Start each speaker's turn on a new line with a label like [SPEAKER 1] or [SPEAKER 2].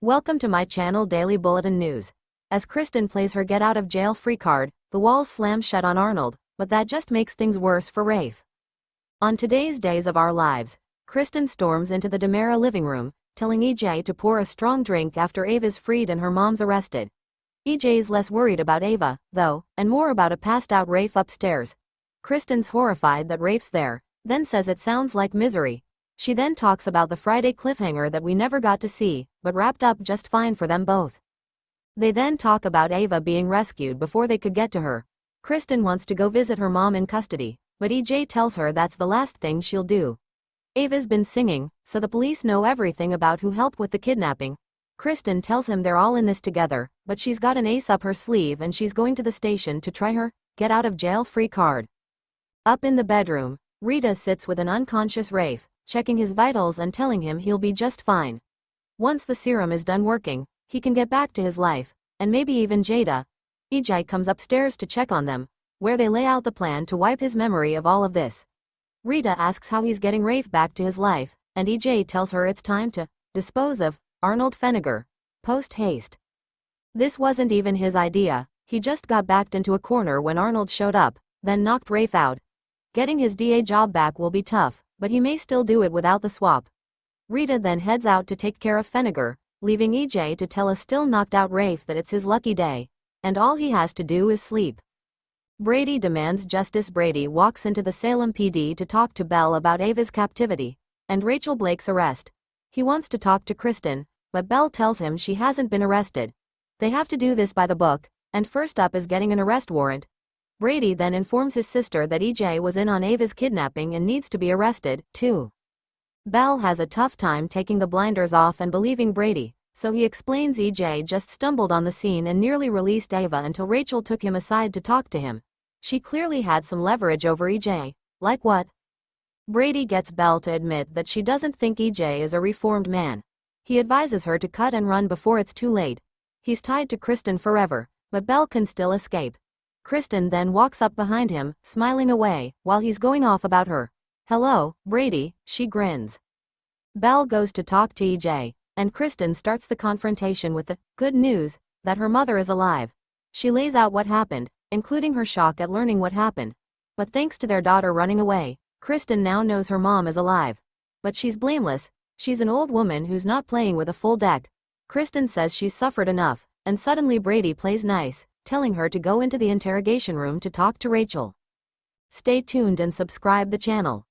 [SPEAKER 1] Welcome to my channel Daily Bulletin News. As Kristen plays her get out of jail free card, the walls slam shut on Arnold, but that just makes things worse for Rafe. On today's Days of Our Lives, Kristen storms into the DeMera living room, telling EJ to pour a strong drink after Ava's freed and her mom's arrested. EJ's less worried about Ava, though, and more about a passed out Rafe upstairs. Kristen's horrified that Rafe's there, then says it sounds like misery. She then talks about the Friday cliffhanger that we never got to see, but wrapped up just fine for them both. They then talk about Ava being rescued before they could get to her. Kristen wants to go visit her mom in custody, but EJ tells her that's the last thing she'll do. Ava's been singing, so the police know everything about who helped with the kidnapping. Kristen tells him they're all in this together, but she's got an ace up her sleeve and she's going to the station to try her get out of jail free card. Up in the bedroom, Rita sits with an unconscious Rafe, checking his vitals and telling him he'll be just fine. Once the serum is done working, he can get back to his life, and maybe even Jada. EJ comes upstairs to check on them, where they lay out the plan to wipe his memory of all of this. Rita asks how he's getting Rafe back to his life, and EJ tells her it's time to dispose of Arnold post haste. This wasn't even his idea, he just got backed into a corner when Arnold showed up, then knocked Rafe out. Getting his DA job back will be tough, but he may still do it without the swap. Rita then heads out to take care of Feniger, leaving EJ to tell a still knocked out Rafe that it's his lucky day, and all he has to do is sleep. Brady demands justice. Brady walks into the Salem PD to talk to Belle about Ava's captivity and Rachel Blake's arrest. He wants to talk to Kristen, but Belle tells him she hasn't been arrested. They have to do this by the book, and first up is getting an arrest warrant. Brady then informs his sister that EJ was in on Ava's kidnapping and needs to be arrested, too. Belle has a tough time taking the blinders off and believing Brady, so he explains EJ just stumbled on the scene and nearly released Ava until Rachel took him aside to talk to him. She clearly had some leverage over EJ. Like what? Brady gets Belle to admit that she doesn't think EJ is a reformed man. He advises her to cut and run before it's too late. He's tied to Kristen forever, but Belle can still escape. Kristen then walks up behind him, smiling away, while he's going off about her. "Hello, Brady," she grins. Belle goes to talk to EJ, and Kristen starts the confrontation with the good news that her mother is alive. She lays out what happened, including her shock at learning what happened. But thanks to their daughter running away, Kristen now knows her mom is alive. But she's blameless. She's an old woman who's not playing with a full deck. Kristen says she's suffered enough, and suddenly Brady plays nice, telling her to go into the interrogation room to talk to Rachel. Stay tuned and subscribe the channel.